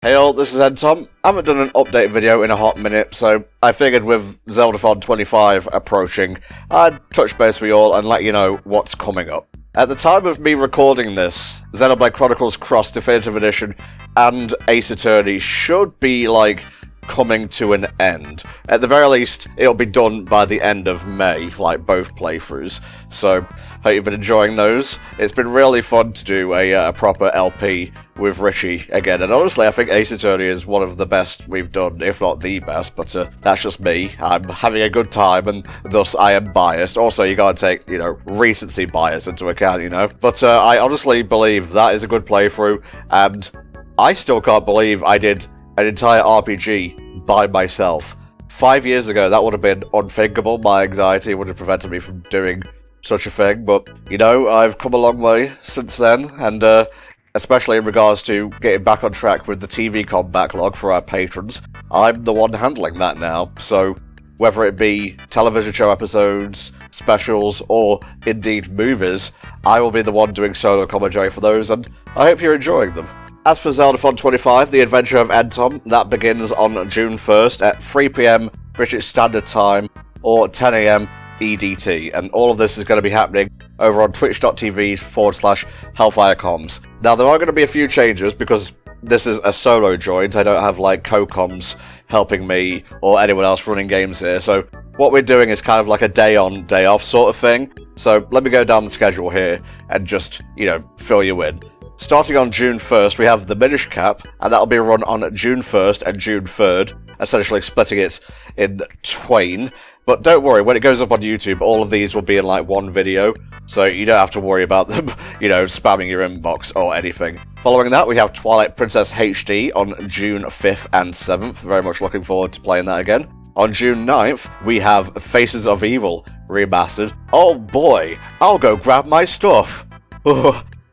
Hey all, this is Tom. I haven't done an update video in a hot minute, so I figured with Zelda 25 approaching, I'd touch base with you all and let you know what's coming up. At the time of me recording this, Xenoblade Chronicles Cross Definitive Edition and Ace Attorney should be, coming to an end. At the very least, it'll be done by the end of May, like both playthroughs. So, hope you've been enjoying those. It's been really fun to do a proper LP with Richie again, and honestly, I think Ace Attorney is one of the best we've done, if not the best, but that's just me. I'm having a good time, and thus I am biased. Also, you gotta take, recency bias into account, But I honestly believe that is a good playthrough, and I still can't believe I did an entire RPG by myself. 5 years ago, that would have been unthinkable. My anxiety would have prevented me from doing such a thing, but, I've come a long way since then, and especially in regards to getting back on track with the TV-com backlog for our patrons, I'm the one handling that now, so whether it be television show episodes, specials, or indeed movies, I will be the one doing solo commentary for those, and I hope you're enjoying them. As for Zelda 25, The Adventure of Tom, that begins on June 1st at 3 PM British Standard Time or 10 AM EDT, and all of this is going to be happening over on twitch.tv/HellfireComms. Now, there are going to be a few changes because this is a solo joint. I don't have, co-coms helping me or anyone else running games here, so what we're doing is kind of like a day on, day off sort of thing. So let me go down the schedule here and just, fill you in. Starting on June 1st, we have the Minish Cap, and that'll be run on June 1st and June 3rd, essentially splitting it in twain. But don't worry, when it goes up on YouTube, all of these will be in, one video, so you don't have to worry about them, spamming your inbox or anything. Following that, we have Twilight Princess HD on June 5th and 7th. Very much looking forward to playing that again. On June 9th, we have Faces of Evil Remastered. Oh boy, I'll go grab my stuff.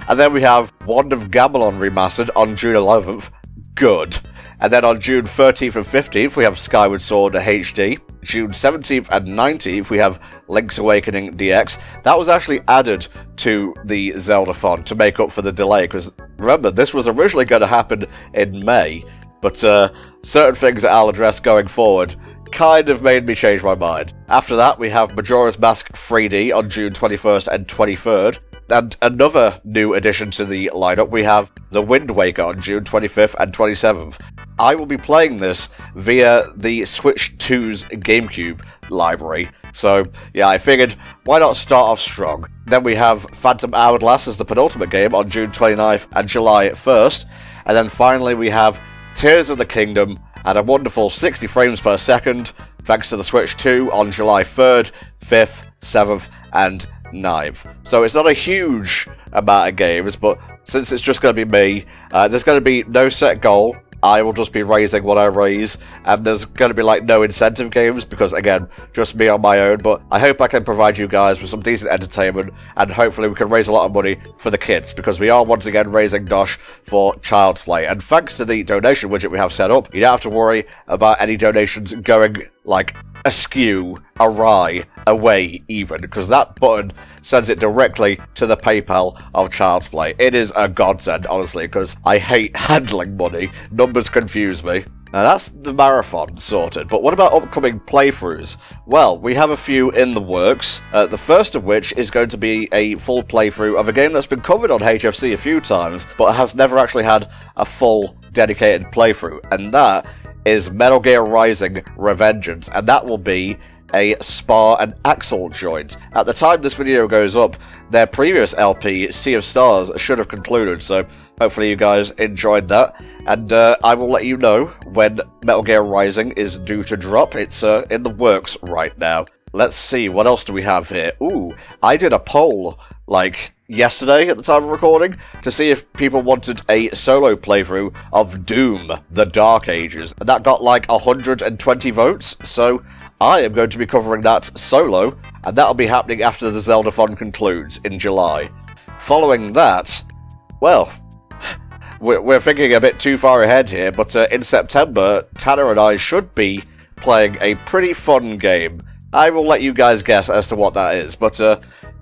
And then we have Wand of Gamelon Remastered on June 11th. Good. And then on June 13th and 15th, we have Skyward Sword HD. June 17th and 19th, we have Link's Awakening DX. That was actually added to the Zelda font to make up for the delay, because remember, this was originally going to happen in May, but certain things that I'll address going forward kind of made me change my mind. After that, we have Majora's Mask 3D on June 21st and 23rd. And another new addition to the lineup, we have The Wind Waker on June 25th and 27th. I will be playing this via the Switch 2's GameCube library, so yeah, I figured, why not start off strong? Then we have Phantom Hourglass as the penultimate game on June 29th and July 1st, and then finally we have Tears of the Kingdom at a wonderful 60 frames per second, thanks to the Switch 2 on July 3rd, 5th, 7th, and 9th. So it's not a huge amount of games, but since it's just going to be me, there's going to be no set goal. I will just be raising what I raise, and there's going to be no incentive games because, again, just me on my own, but I hope I can provide you guys with some decent entertainment, and hopefully we can raise a lot of money for the kids, because we are once again raising dosh for Child's Play, and thanks to the donation widget we have set up, you don't have to worry about any donations going, askew, awry, away even, because that button sends it directly to the PayPal of Child's Play. It is a godsend, honestly, because I hate handling money. Numbers confuse me. Now that's the marathon sorted, but what about upcoming playthroughs? Well, we have a few in the works, the first of which is going to be a full playthrough of a game that's been covered on HFC a few times, but has never actually had a full dedicated playthrough, and that is Metal Gear Rising Revengeance, and that will be a Spar and Axel joint. At the time this video goes up, their previous LP, Sea of Stars, should have concluded, so hopefully you guys enjoyed that, and I will let you know when Metal Gear Rising is due to drop. It's in the works right now. Let's see, what else do we have here? Ooh, I did a poll, yesterday at the time of recording, to see if people wanted a solo playthrough of Doom, The Dark Ages, and that got 120 votes, so I am going to be covering that solo, and that'll be happening after the Zelda Fun concludes in July. Following that, well, we're thinking a bit too far ahead here, but in September, Tanner and I should be playing a pretty fun game. I will let you guys guess as to what that is, but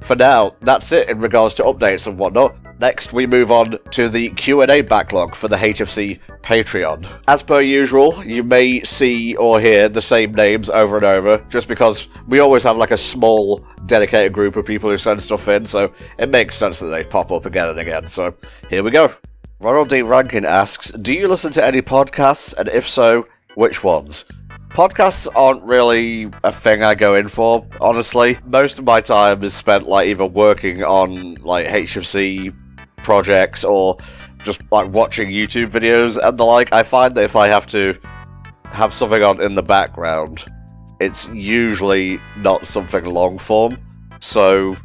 For now, that's it in regards to updates and whatnot. Next, we move on to the Q&A backlog for the HFC Patreon. As per usual, you may see or hear the same names over and over, just because we always have like a small, dedicated group of people who send stuff in, so it makes sense that they pop up again and again. So, here we go. Ronald D. Rankin asks, do you listen to any podcasts, and if so, which ones? Podcasts aren't really a thing I go in for, honestly. Most of my time is spent like either working on like HFC projects or just like watching YouTube videos and the like. I find that if I have to have something on in the background, it's usually not something long form. So,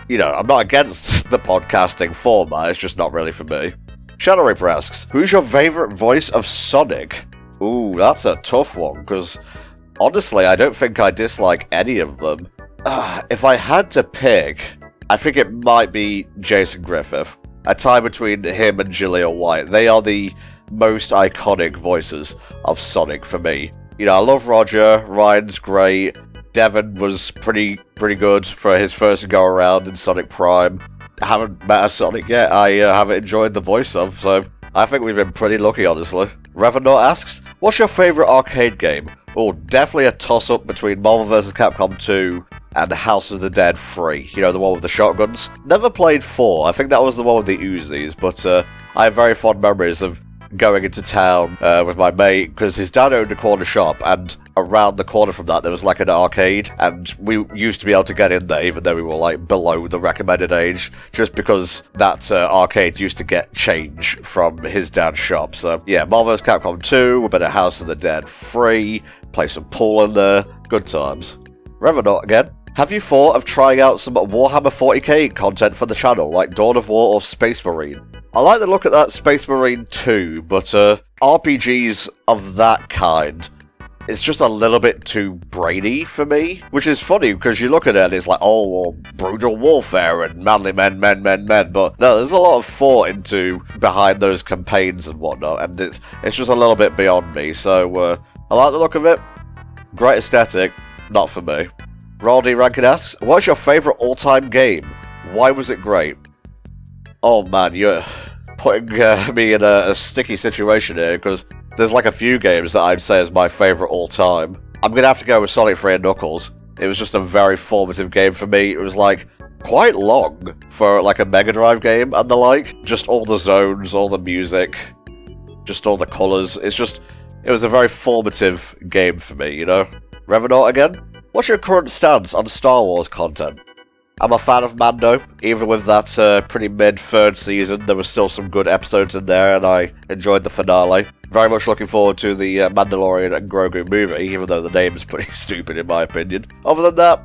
you know, I'm not against the podcasting format, it's just not really for me. Shadow Reaper asks, who's your favourite voice of Sonic? Ooh, that's a tough one, because honestly, I don't think I dislike any of them. If I had to pick, I think it might be Jason Griffith. A tie between him and Jaleel White. They are the most iconic voices of Sonic for me. You know, I love Roger, Ryan's great, Devon was pretty good for his first go-around in Sonic Prime. I haven't met a Sonic yet I haven't enjoyed the voice of, so I think we've been pretty lucky, honestly. Revenant asks, what's your favourite arcade game? Oh, definitely a toss-up between Marvel vs. Capcom 2 and House of the Dead 3. You know, the one with the shotguns. Never played 4, I think that was the one with the Uzis, but I have very fond memories of going into town with my mate, because his dad owned a corner shop, and around the corner from that there was like an arcade, and we used to be able to get in there even though we were like below the recommended age, just because that arcade used to get change from his dad's shop. So yeah, Marvel vs. Capcom 2, a bit of House of the Dead 3, play some pool in there, good times. Revenant again. Have you thought of trying out some Warhammer 40k content for the channel, like Dawn of War or Space Marine? I like the look at that Space Marine too, but RPGs of that kind, it's just a little bit too brainy for me, which is funny because you look at it and it's like, oh, well, brutal warfare and manly men, but no, there's a lot of thought behind those campaigns and whatnot, and it's just a little bit beyond me, so I like the look of it. Great aesthetic, not for me. Raldi Rankin asks, what's your favourite all-time game? Why was it great? Oh man, you're putting me in a sticky situation here, because there's like a few games that I'd say is my favourite all-time. I'm going to have to go with Sonic 3 and Knuckles. It was just a very formative game for me. It was like quite long for like a Mega Drive game and the like. Just all the zones, all the music, just all the colours. It was a very formative game for me, you know? Revenant again? What's your current stance on Star Wars content? I'm a fan of Mando. Even with that pretty mid-third season, there were still some good episodes in there, and I enjoyed the finale. Very much looking forward to the Mandalorian and Grogu movie, even though the name is pretty stupid in my opinion. Other than that,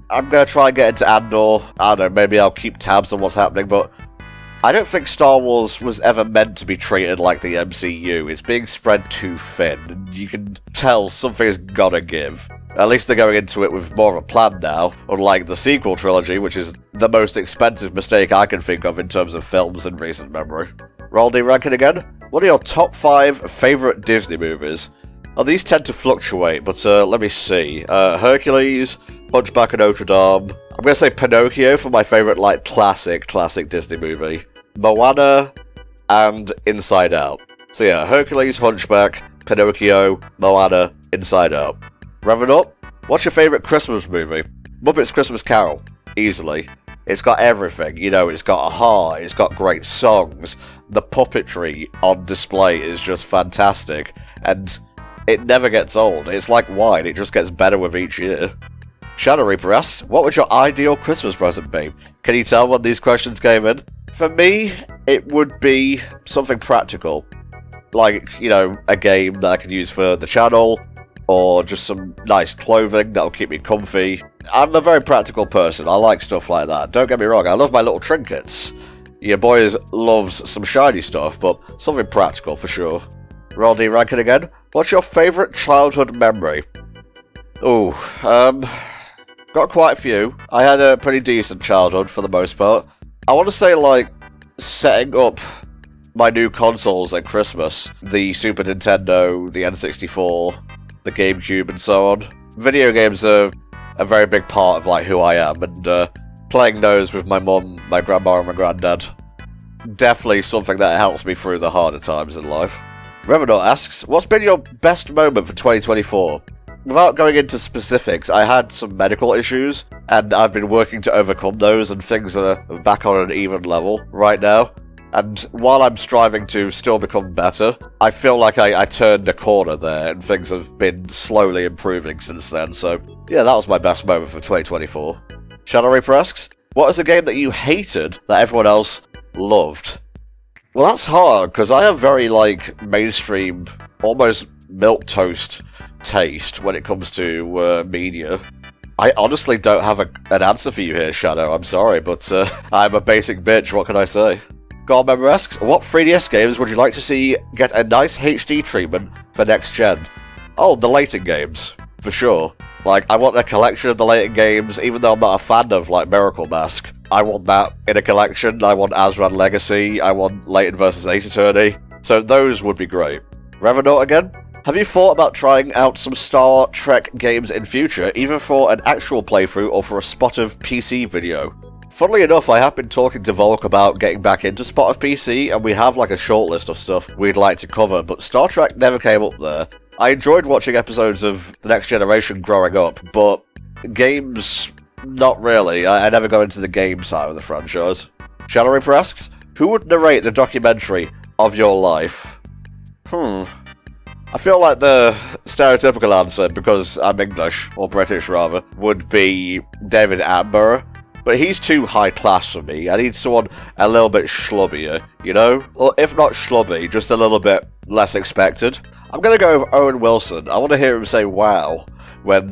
I'm going to try and get into Andor. I don't know, maybe I'll keep tabs on what's happening, but I don't think Star Wars was ever meant to be treated like the MCU. It's being spread too thin, and you can tell something's gotta give. At least they're going into it with more of a plan now, unlike the sequel trilogy, which is the most expensive mistake I can think of in terms of films in recent memory. Raldi Rankin again. What are your top 5 favourite Disney movies? Oh, these tend to fluctuate, but let me see. Hercules, Hunchback of Notre Dame. I'm going to say Pinocchio for my favourite, like, classic Disney movie. Moana and Inside Out. So yeah, Hercules, Hunchback, Pinocchio, Moana, Inside Out. Revenant, what's your favourite Christmas movie? Muppets Christmas Carol. Easily. It's got everything, you know, it's got a heart, it's got great songs, the puppetry on display is just fantastic, and it never gets old. It's like wine, it just gets better with each year. Shadow Reaper asks, what would your ideal Christmas present be? Can you tell when these questions came in? For me, it would be something practical. Like, you know, a game that I could use for the channel, or just some nice clothing that'll keep me comfy. I'm a very practical person, I like stuff like that. Don't get me wrong, I love my little trinkets. Your boy loves some shiny stuff, but something practical for sure. Roddy Rankin again, what's your favourite childhood memory? Ooh, got quite a few. I had a pretty decent childhood for the most part. I want to say, like, setting up my new consoles at Christmas. The Super Nintendo, the N64, the GameCube, and so on. Video games are a very big part of, like, who I am, and playing those with my mum, my grandma, and my granddad. Definitely something that helps me through the harder times in life. Revenant asks, what's been your best moment for 2024? Without going into specifics, I had some medical issues, and I've been working to overcome those, and things are back on an even level right now. And while I'm striving to still become better, I feel like I turned a corner there, and things have been slowly improving since then, so yeah, that was my best moment for 2024. Shadow Reaper asks, what is a game that you hated that everyone else loved? Well, that's hard, because I have very, mainstream, almost milquetoast taste when it comes to media. I honestly don't have an answer for you here, Shadow, I'm sorry, but I'm a basic bitch, what can I say? God Member asks, what 3DS games would you like to see get a nice HD treatment for next gen? Oh, the later games, for sure. I want a collection of the later games, even though I'm not a fan of, Miracle Mask. I want that in a collection, I want Azran Legacy, I want Layton vs Ace Attorney, so those would be great. Revenant again? Have you thought about trying out some Star Trek games in future, either for an actual playthrough or for a spot of PC video? Funnily enough, I have been talking to Volk about getting back into Spot of PC, and we have a short list of stuff we'd like to cover, but Star Trek never came up there. I enjoyed watching episodes of The Next Generation growing up, but games, not really. I never got into the game side of the franchise. Shadow Reaper asks, who would narrate the documentary of your life? I feel like the stereotypical answer, because I'm English, or British rather, would be David Attenborough. But he's too high class for me. I need someone a little bit schlubbier, you know? Or if not schlubby, just a little bit less expected. I'm gonna go with Owen Wilson. I want to hear him say wow when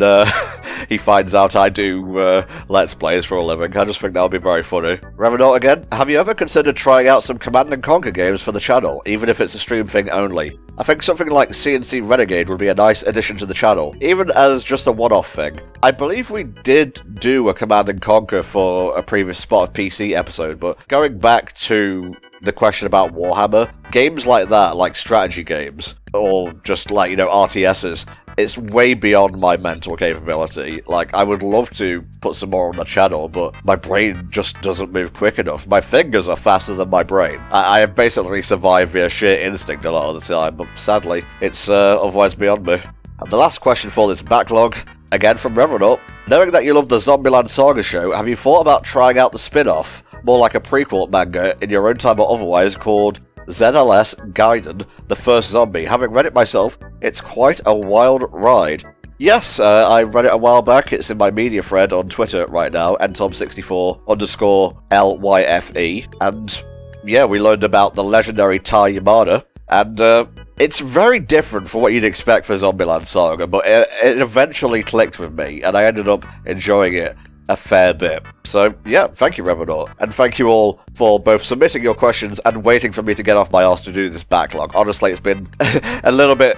he finds out I do Let's Plays for a living. I just think that would be very funny. Revenant again, have you ever considered trying out some Command & Conquer games for the channel, even if it's a stream thing only? I think something like CNC Renegade would be a nice addition to the channel, even as just a one-off thing. I believe we did do a Command & Conquer for a previous Spot of PC episode, but going back to the question about Warhammer, games like that, like strategy games, or just RTSs, it's way beyond my mental capability. I would love to put some more on the channel, but my brain just doesn't move quick enough. My fingers are faster than my brain. I have basically survived via sheer instinct a lot of the time, but sadly, it's otherwise beyond me. And the last question for this backlog, again from Revenant, knowing that you love the Zombieland Saga show, have you thought about trying out the spin-off, more like a prequel manga, in your own time or otherwise, called ZLS Gaiden, The First Zombie? Having read it myself, it's quite a wild ride. Yes, I read it a while back. It's in my media thread on Twitter right now, ntom64_LYFE, and yeah, we learned about the legendary Tai Yamada, and it's very different from what you'd expect for Zombieland Saga, but it eventually clicked with me, and I ended up enjoying it a fair bit. So yeah, thank you Revenant, and thank you all for both submitting your questions and waiting for me to get off my arse to do this backlog. Honestly, it's been a little bit,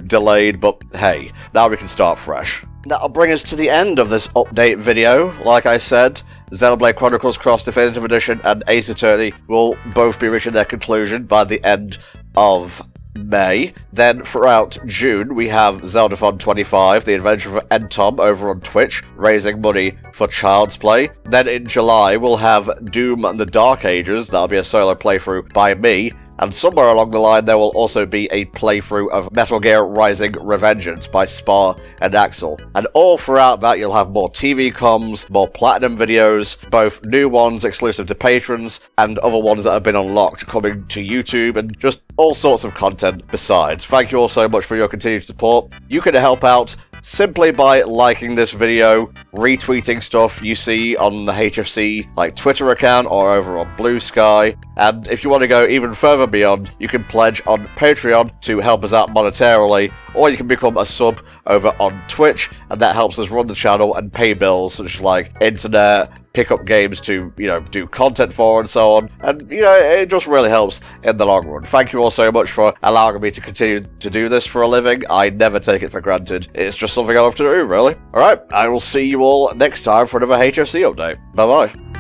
delayed, but hey, now we can start fresh. That'll bring us to the end of this update video. Like I said, Xenoblade Chronicles Cross Definitive Edition and Ace Attorney will both be reaching their conclusion by the end of May. Then throughout June we have Zeldathon 25, the adventure of Entom over on Twitch, raising money for Child's Play. Then in July we'll have Doom and the Dark Ages, that'll be a solo playthrough by me. And somewhere along the line there will also be a playthrough of Metal Gear Rising Revengeance by Spar and Axel. And all throughout that you'll have more TV comms, more Platinum videos, both new ones exclusive to patrons, and other ones that have been unlocked coming to YouTube, and just all sorts of content besides. Thank you all so much for your continued support. You can help out simply by liking this video, retweeting stuff you see on the HFC Twitter account or over on Bluesky, and if you want to go even further beyond, you can pledge on Patreon to help us out monetarily, or you can become a sub over on Twitch, and that helps us run the channel and pay bills such as internet, pick up games to, do content for and so on, and, it just really helps in the long run. Thank you all so much for allowing me to continue to do this for a living. I never take it for granted. It's just something I love to do, really. Alright, I will see you all next time for another HFC update. Bye-bye.